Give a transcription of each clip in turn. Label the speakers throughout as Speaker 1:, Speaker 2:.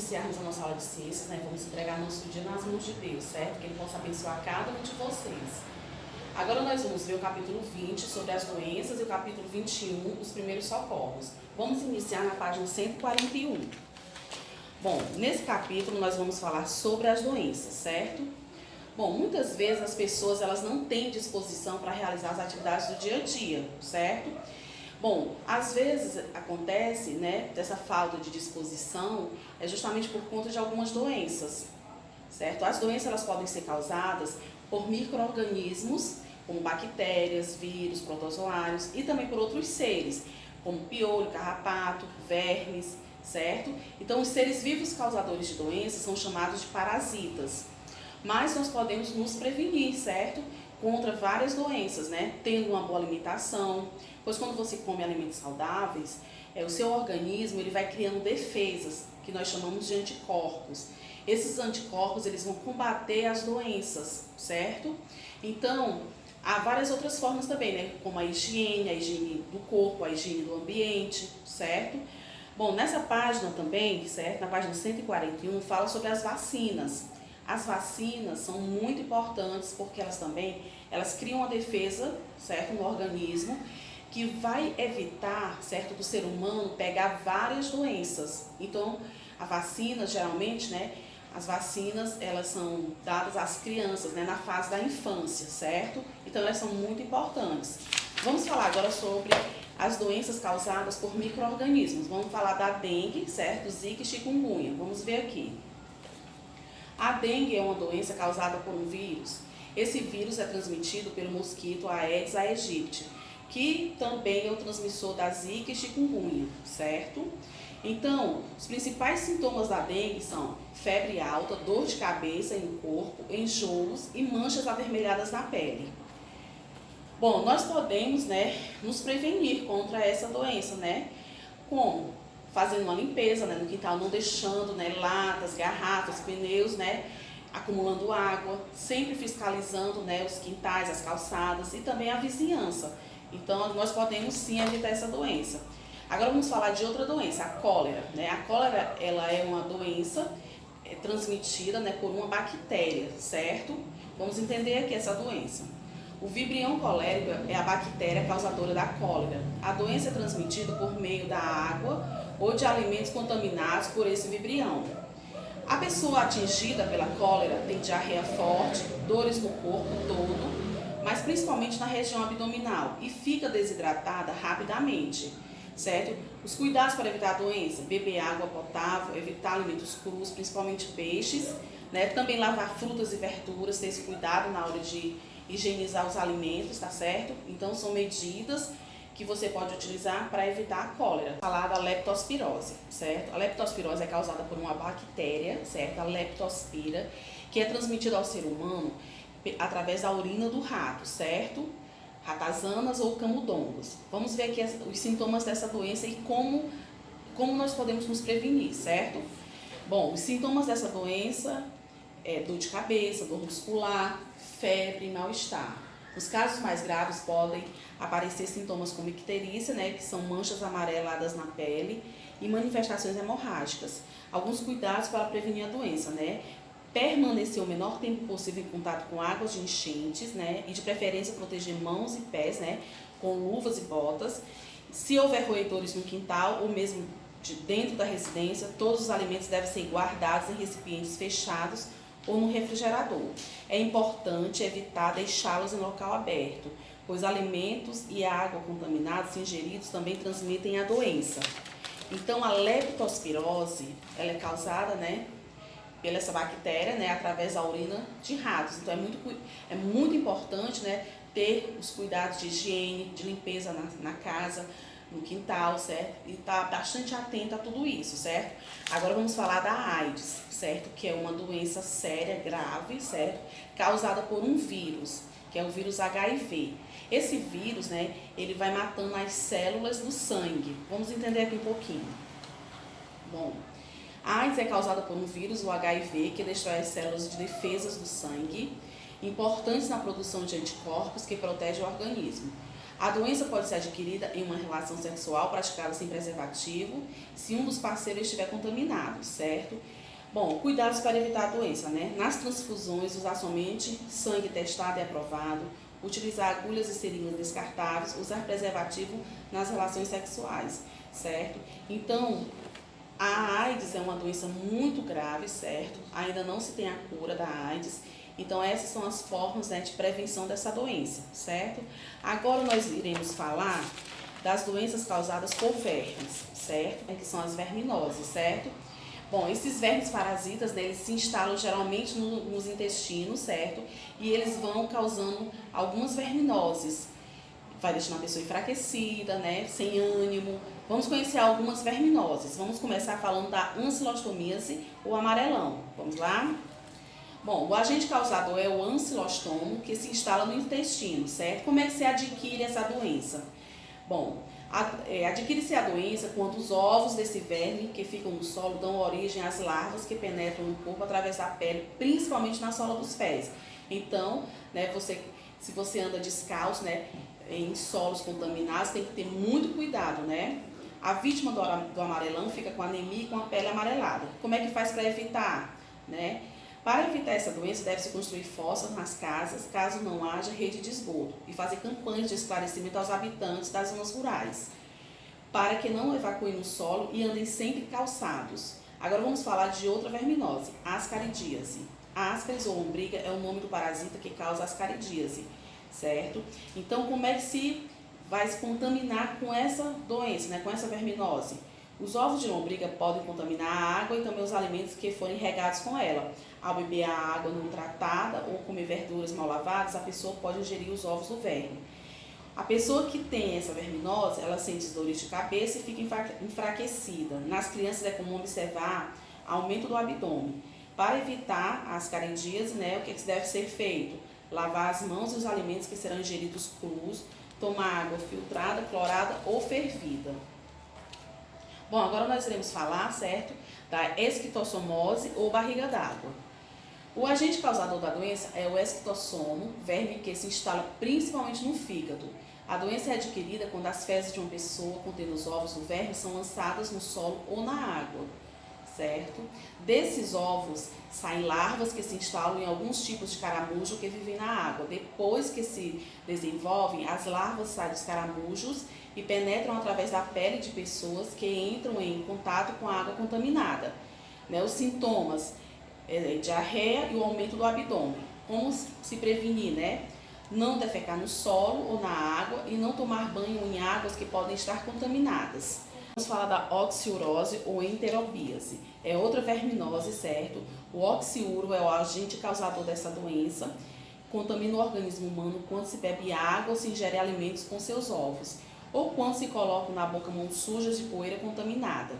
Speaker 1: iniciarmos a nossa aula de ciências, né, vamos entregar nosso dia nas mãos de Deus, certo? Que Ele possa abençoar cada um de vocês. Agora nós vamos ver o capítulo 20 sobre as doenças e o capítulo 21, os primeiros socorros. Vamos iniciar na página 141. Bom, nesse capítulo nós vamos falar sobre as doenças, certo? Bom, muitas vezes as pessoas elas não têm disposição para realizar as atividades do dia a dia, certo? Bom, às vezes acontece, né, dessa falta de disposição é justamente por conta de algumas doenças, certo? As doenças elas podem ser causadas por micro-organismos, como bactérias, vírus, protozoários e também por outros seres, como piolho, carrapato, vermes, certo? Então, os seres vivos causadores de doenças são chamados de parasitas. Mas nós podemos nos prevenir, certo? Contra várias doenças, né? Tendo uma boa alimentação, pois quando você come alimentos saudáveis, o seu organismo ele vai criando defesas, que nós chamamos de anticorpos. Esses anticorpos eles vão combater as doenças, certo? Então, há várias outras formas também, né? Como a higiene do corpo, a higiene do ambiente, certo? Bom, nessa página também, certo? Na página 141, fala sobre as vacinas. As vacinas são muito importantes porque elas criam uma defesa, certo, no organismo que vai evitar, certo, do ser humano pegar várias doenças. Então, a vacina geralmente, né, as vacinas elas são dadas às crianças, né, na fase da infância, certo? Então, elas são muito importantes. Vamos falar agora sobre as doenças causadas por micro-organismos. Vamos falar da dengue, certo, zika e chikungunya. Vamos ver aqui. A dengue é uma doença causada por um vírus. Esse vírus é transmitido pelo mosquito Aedes aegypti, que também é o transmissor da zika e chikungunya, certo? Então, os principais sintomas da dengue são febre alta, dor de cabeça no corpo, enjoos e manchas avermelhadas na pele. Bom, nós podemos, né, nos prevenir contra essa doença, né? Como? Fazendo uma limpeza, né, no quintal, não deixando, né, latas, garrafas, pneus, né, acumulando água, sempre fiscalizando, né, os quintais, as calçadas e também a vizinhança. Então, nós podemos sim evitar essa doença. Agora vamos falar de outra doença, a cólera, né? A cólera, ela é uma doença transmitida, né, por uma bactéria, certo? Vamos entender aqui essa doença. O vibrião colérico é a bactéria causadora da cólera. A doença é transmitida por meio da água ou de alimentos contaminados por esse vibrião. A pessoa atingida pela cólera tem diarreia forte, dores no corpo todo, mas principalmente na região abdominal e fica desidratada rapidamente, certo? Os cuidados para evitar a doença: beber água potável, evitar alimentos crus, principalmente peixes, né? Também lavar frutas e verduras, ter esse cuidado na hora de higienizar os alimentos, tá certo? Então são medidas que você pode utilizar para evitar a cólera. Falar da leptospirose, certo? A leptospirose é causada por uma bactéria, certo? A leptospira, que é transmitida ao ser humano através da urina do rato, certo? Ratazanas ou camundongos. Vamos ver aqui os sintomas dessa doença e como nós podemos nos prevenir, certo? Bom, os sintomas dessa doença é dor de cabeça, dor muscular, febre e mal-estar. Os casos mais graves podem aparecer sintomas como icterícia, né, que são manchas amareladas na pele, e manifestações hemorrágicas. Alguns cuidados para prevenir a doença, né? Permanecer o menor tempo possível em contato com águas de enchentes, né, e de preferência proteger mãos e pés, né, com luvas e botas. Se houver roedores no quintal ou mesmo dentro da residência, todos os alimentos devem ser guardados em recipientes fechados ou no refrigerador. É importante evitar deixá-los em local aberto, pois alimentos e água contaminados ingeridos também transmitem a doença. Então, a leptospirose, ela é causada, né, pela essa bactéria, né, através da urina de ratos. Então, é muito importante, né, ter os cuidados de higiene, de limpeza na casa, no quintal, certo? E estar bastante atenta a tudo isso, certo? Agora vamos falar da AIDS, certo? Que é uma doença séria, grave, certo? Causada por um vírus, que é o vírus HIV. Esse vírus, né, ele vai matando as células do sangue. Vamos entender aqui um pouquinho. Bom, a AIDS é causada por um vírus, o HIV, que destrói as células de defesas do sangue, importantes na produção de anticorpos que protegem o organismo. A doença pode ser adquirida em uma relação sexual praticada sem preservativo, se um dos parceiros estiver contaminado, certo? Bom, cuidados para evitar a doença, né? Nas transfusões, usar somente sangue testado e aprovado, utilizar agulhas e seringas descartáveis, usar preservativo nas relações sexuais, certo? Então, a AIDS é uma doença muito grave, certo? Ainda não se tem a cura da AIDS. Então, essas são as formas, né, de prevenção dessa doença, certo? Agora nós iremos falar das doenças causadas por vermes, certo? Que são as verminoses, certo? Bom, esses vermes parasitas, né, eles se instalam geralmente nos intestinos, certo? E eles vão causando algumas verminoses. Vai deixando a pessoa enfraquecida, né, sem ânimo. Vamos conhecer algumas verminoses. Vamos começar falando da ancilostomíase ou amarelão. Vamos lá? Bom, o agente causador é o ancilostomo, que se instala no intestino, certo? Como é que se adquire essa doença? Bom, adquire-se a doença quando os ovos desse verme que ficam no solo dão origem às larvas que penetram no corpo através da pele, principalmente na sola dos pés. Então, né, se você anda descalço, né, em solos contaminados, tem que ter muito cuidado, né? A vítima do amarelão fica com anemia e com a pele amarelada. Como é que faz para evitar, né? Para evitar essa doença, deve-se construir fossas nas casas, caso não haja rede de esgoto, e fazer campanhas de esclarecimento aos habitantes das zonas rurais, para que não evacuem no solo e andem sempre calçados. Agora vamos falar de outra verminose, a ascaridíase. A ascaris ou lombriga é o nome do parasita que causa ascaridíase, certo? Então, como é que se vai se contaminar com essa doença, né, com essa verminose? Os ovos de lombriga podem contaminar a água e também os alimentos que forem regados com ela. Ao beber a água não tratada ou comer verduras mal lavadas, a pessoa pode ingerir os ovos do verme. A pessoa que tem essa verminose, ela sente dores de cabeça e fica enfraquecida. Nas crianças é comum observar aumento do abdômen. Para evitar as ascaridíase, né, o que deve ser feito? Lavar as mãos e os alimentos que serão ingeridos crus, tomar água filtrada, clorada ou fervida. Bom, agora nós iremos falar, certo, da esquistossomose ou barriga d'água. O agente causador da doença é o esquitossomo, verme que se instala principalmente no fígado. A doença é adquirida quando as fezes de uma pessoa contendo os ovos do verme são lançadas no solo ou na água, certo? Desses ovos saem larvas que se instalam em alguns tipos de caramujo que vivem na água. Depois que se desenvolvem, as larvas saem dos caramujos e penetram através da pele de pessoas que entram em contato com a água contaminada. Né? Os sintomas diarreia e o aumento do abdômen. Como se prevenir, né? Não defecar no solo ou na água e não tomar banho em águas que podem estar contaminadas. Vamos falar da oxiurose ou enterobíase. É outra verminose, certo? O oxiuro é o agente causador dessa doença. Contamina o organismo humano quando se bebe água ou se ingere alimentos com seus ovos, ou quando se coloca na boca mãos sujas de poeira contaminada.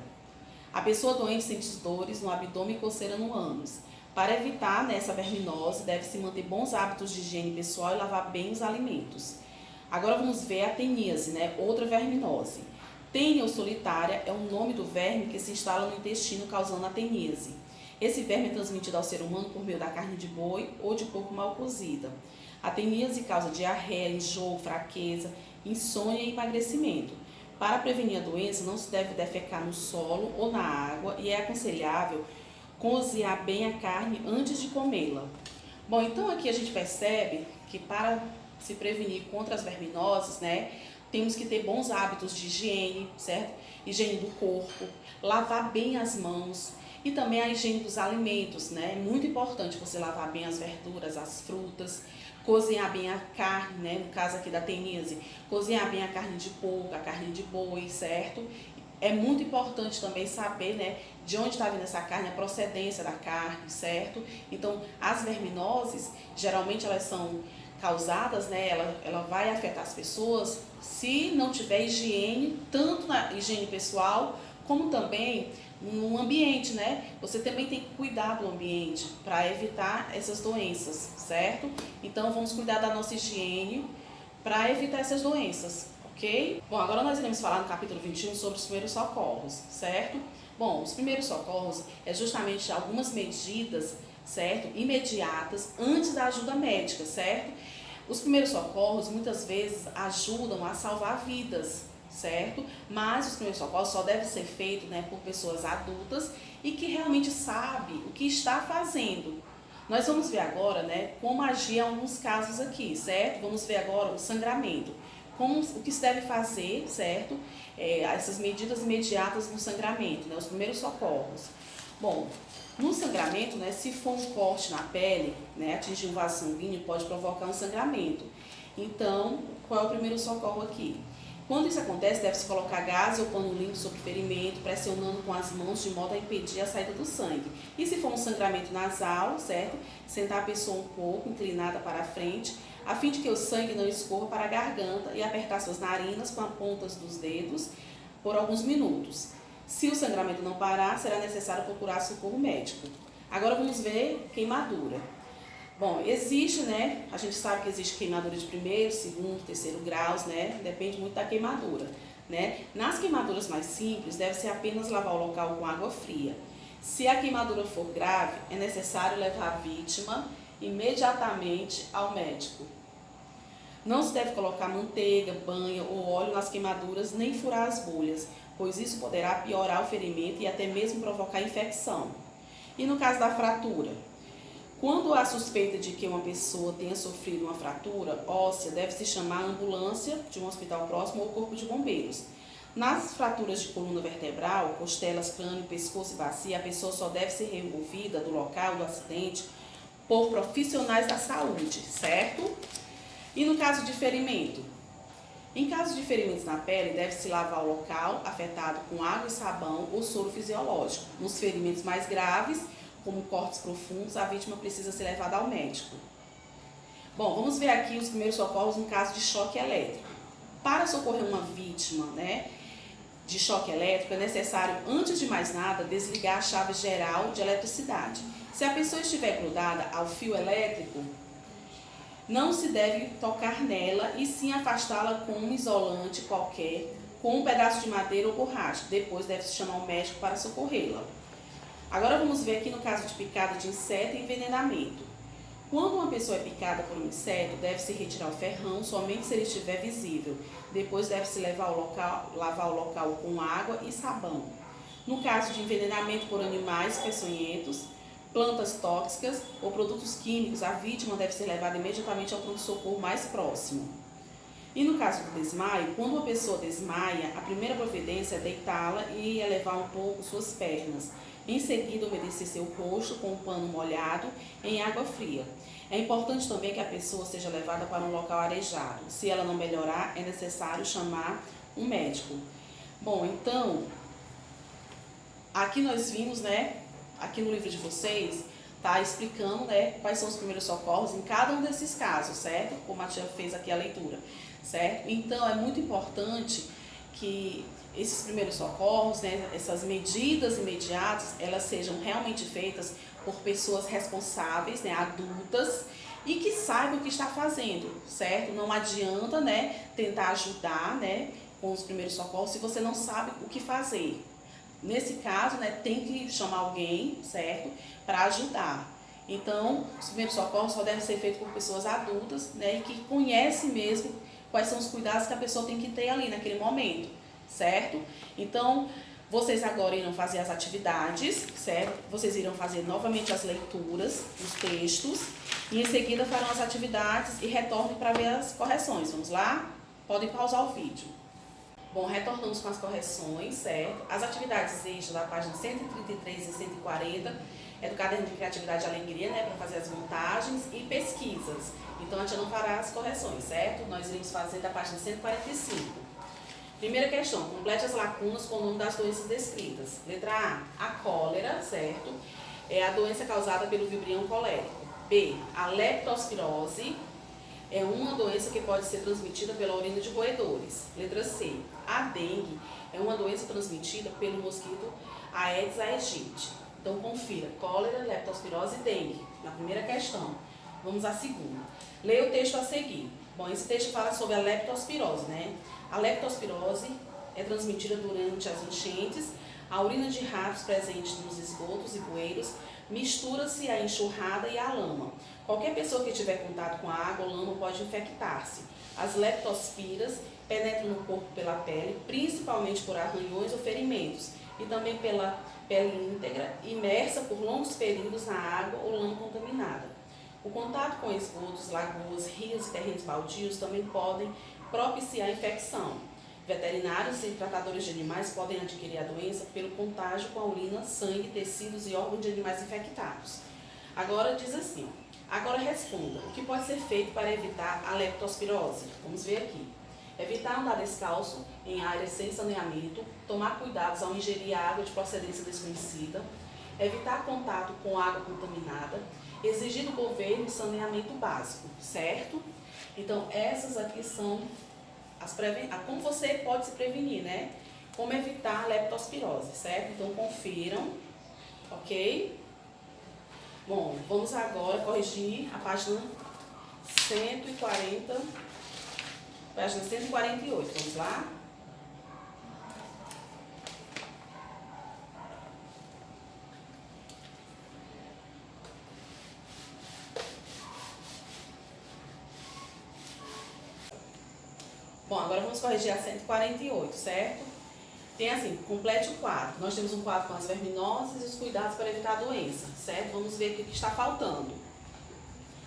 Speaker 1: A pessoa doente sente dores no abdômen e coceira no ânus. Para evitar essa verminose, deve-se manter bons hábitos de higiene pessoal e lavar bem os alimentos. Agora vamos ver a teníase, né? Outra verminose. Tênia ou solitária é o nome do verme que se instala no intestino causando a teníase. Esse verme é transmitido ao ser humano por meio da carne de boi ou de porco mal cozida. A teníase causa diarreia, enjoo, fraqueza, insônia e emagrecimento. Para prevenir a doença, não se deve defecar no solo ou na água e é aconselhável cozinhar bem a carne antes de comê-la. Bom, então aqui a gente percebe que para se prevenir contra as verminoses, né, temos que ter bons hábitos de higiene, certo? Higiene do corpo, lavar bem as mãos e também a higiene dos alimentos, né? É muito importante você lavar bem as verduras, as frutas, cozinhar bem a carne, né? No caso aqui da teníase, cozinhar bem a carne de porco, a carne de boi, certo? É muito importante também saber, né, de onde está vindo essa carne, a procedência da carne, certo? Então, as verminoses, geralmente elas são causadas, né, ela vai afetar as pessoas se não tiver higiene, tanto na higiene pessoal, como também no ambiente, né? Você também tem que cuidar do ambiente para evitar essas doenças, certo? Então, vamos cuidar da nossa higiene para evitar essas doenças. Ok? Bom, agora nós iremos falar no capítulo 21 sobre os primeiros socorros, certo? Bom, os primeiros socorros é justamente algumas medidas, certo? Imediatas, antes da ajuda médica, certo? Os primeiros socorros muitas vezes ajudam a salvar vidas, certo? Mas os primeiros socorros só devem ser feitos, né, por pessoas adultas e que realmente sabe o que está fazendo. Nós vamos ver agora, né, como agir em alguns casos aqui, certo? Vamos ver agora o sangramento. O que se deve fazer, certo? Essas medidas imediatas no sangramento, né, os primeiros socorros. Bom, no sangramento, né, se for um corte na pele, né, atingir um vaso sanguíneo, pode provocar um sangramento. Então, qual é o primeiro socorro aqui? Quando isso acontece, deve-se colocar gás ou pano limpo sobre o ferimento, pressionando com as mãos de modo a impedir a saída do sangue. E se for um sangramento nasal, certo? Sentar a pessoa um pouco, inclinada para a frente, a fim de que o sangue não escorra para a garganta e apertar suas narinas com as pontas dos dedos por alguns minutos. Se o sangramento não parar, será necessário procurar socorro médico. Agora vamos ver queimadura. Bom, existe, né? A gente sabe que existe queimadura de primeiro, segundo, terceiro graus, né? Depende muito da queimadura, né? Nas queimaduras mais simples, deve-se apenas lavar o local com água fria. Se a queimadura for grave, é necessário levar a vítima imediatamente ao médico. Não se deve colocar manteiga, banha ou óleo nas queimaduras, nem furar as bolhas, pois isso poderá piorar o ferimento e até mesmo provocar infecção. E no caso da fratura? Quando há suspeita de que uma pessoa tenha sofrido uma fratura óssea, deve-se chamar a ambulância de um hospital próximo ou corpo de bombeiros. Nas fraturas de coluna vertebral, costelas, crânio, pescoço e bacia, a pessoa só deve ser removida do local do acidente por profissionais da saúde, certo? E no caso de ferimento? Em caso de ferimentos na pele, deve-se lavar o local afetado com água e sabão ou soro fisiológico. Nos ferimentos mais graves, como cortes profundos, a vítima precisa ser levada ao médico. Bom, vamos ver aqui os primeiros socorros no caso de choque elétrico. Para socorrer uma vítima, né, de choque elétrico, é necessário, antes de mais nada, desligar a chave geral de eletricidade. Se a pessoa estiver grudada ao fio elétrico, não se deve tocar nela e sim afastá-la com um isolante qualquer, com um pedaço de madeira ou borracha. Depois deve-se chamar o médico para socorrê-la. Agora vamos ver aqui no caso de picada de inseto e envenenamento. Quando uma pessoa é picada por um inseto, deve-se retirar o ferrão somente se ele estiver visível. Depois deve-se lavar o local com água e sabão. No caso de envenenamento por animais peçonhentos, plantas tóxicas ou produtos químicos, a vítima deve ser levada imediatamente ao pronto-socorro mais próximo. E no caso do desmaio, quando uma pessoa desmaia, a primeira providência é deitá-la e elevar um pouco suas pernas. Em seguida, umedecer seu rosto com um pano molhado em água fria. É importante também que a pessoa seja levada para um local arejado. Se ela não melhorar, é necessário chamar um médico. Bom, então, aqui nós vimos, né, aqui no livro de vocês, tá explicando, né, quais são os primeiros socorros em cada um desses casos, certo? Como a tia fez aqui a leitura, certo? Então, é muito importante que esses primeiros socorros, né, essas medidas imediatas, elas sejam realmente feitas por pessoas responsáveis, né, adultas, e que saibam o que está fazendo, certo? Não adianta, né, tentar ajudar, né, com os primeiros socorros se você não sabe o que fazer. Nesse caso, né, tem que chamar alguém, certo, para ajudar. Então, os primeiros socorros só devem ser feitos por pessoas adultas, né, e que conhecem mesmo quais são os cuidados que a pessoa tem que ter ali naquele momento, certo? Então, vocês agora irão fazer as atividades, certo? Vocês irão fazer novamente as leituras, os textos, e em seguida farão as atividades e retornem para ver as correções. Vamos lá? Podem pausar o vídeo. Bom, retornamos com as correções, certo? As atividades extras da página 133 e 140 é do caderno de criatividade e alegria, né? Para fazer as montagens e pesquisas. Então, a gente não fará as correções, certo? Nós iremos fazer da página 145. Primeira questão, complete as lacunas com o nome das doenças descritas. Letra A cólera, certo? É a doença causada pelo vibrião colérico. B, a leptospirose é uma doença que pode ser transmitida pela urina de roedores. Letra C, a dengue é uma doença transmitida pelo mosquito Aedes aegypti. Então, confira, cólera, leptospirose e dengue, na primeira questão. Vamos à segunda. Leia o texto a seguir. Bom, esse texto fala sobre a leptospirose, né? A leptospirose é transmitida durante as enchentes. A urina de ratos presente nos esgotos e bueiros mistura-se à enxurrada e à lama, Qualquer pessoa que tiver contato com a água ou lama pode infectar-se. As leptospiras penetram no corpo pela pele, principalmente por arranhões ou ferimentos, e também pela pele íntegra, imersa por longos períodos na água ou lama contaminada. O contato com esgotos, lagoas, rios e terrenos baldios também podem propiciar a infecção. Veterinários e tratadores de animais podem adquirir a doença pelo contágio com a urina, sangue, tecidos e órgãos de animais infectados. Agora diz assim, agora responda, o que pode ser feito para evitar a leptospirose? Vamos ver aqui. Evitar andar descalço em áreas sem saneamento, tomar cuidados ao ingerir água de procedência desconhecida, evitar contato com água contaminada, exigir do governo saneamento básico, certo? Então, essas aqui são como você pode se prevenir, né? Como evitar a leptospirose, certo? Então, confiram, ok? Bom, vamos agora corrigir a página 140, página 148, vamos lá? Bom, agora vamos corrigir a 148, certo? Tem assim, complete o quadro. Nós temos um quadro com as verminoses e os cuidados para evitar a doença, certo? Vamos ver o que está faltando.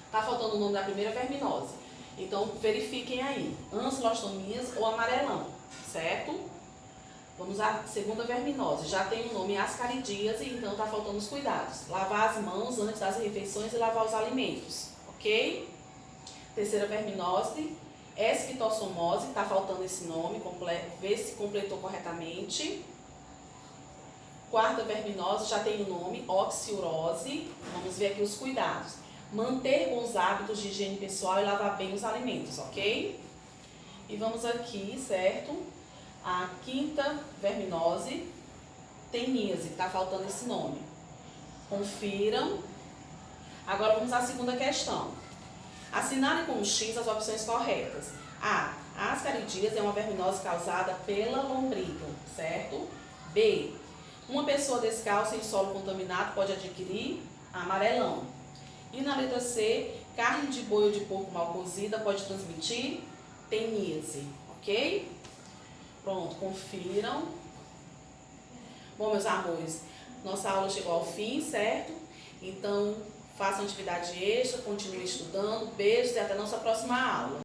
Speaker 1: Está faltando o nome da primeira verminose. Então, verifiquem aí, ancilostomias ou amarelão, certo? Vamos à segunda verminose. Já tem o nome ascaridíase, então está faltando os cuidados. Lavar as mãos antes das refeições e lavar os alimentos, ok? Terceira verminose, esquistossomose, está faltando esse nome, vê se completou corretamente. Quarta verminose, já tem o nome, oxiurose. Vamos ver aqui os cuidados. Manter bons hábitos de higiene pessoal e lavar bem os alimentos, ok? E vamos aqui, certo? A quinta verminose, teníase, está faltando esse nome. Confiram. Agora vamos à segunda questão. Assinale com um X as opções corretas. A ascaridíase é uma verminose causada pela lombriga, certo? B. Uma pessoa descalça em solo contaminado pode adquirir amarelão. E na letra C, carne de boi ou de porco mal cozida pode transmitir teníase, ok? Pronto, confiram. Bom, meus amores, nossa aula chegou ao fim, certo? Então, façam atividade extra, continuem estudando. Beijos e até a nossa próxima aula.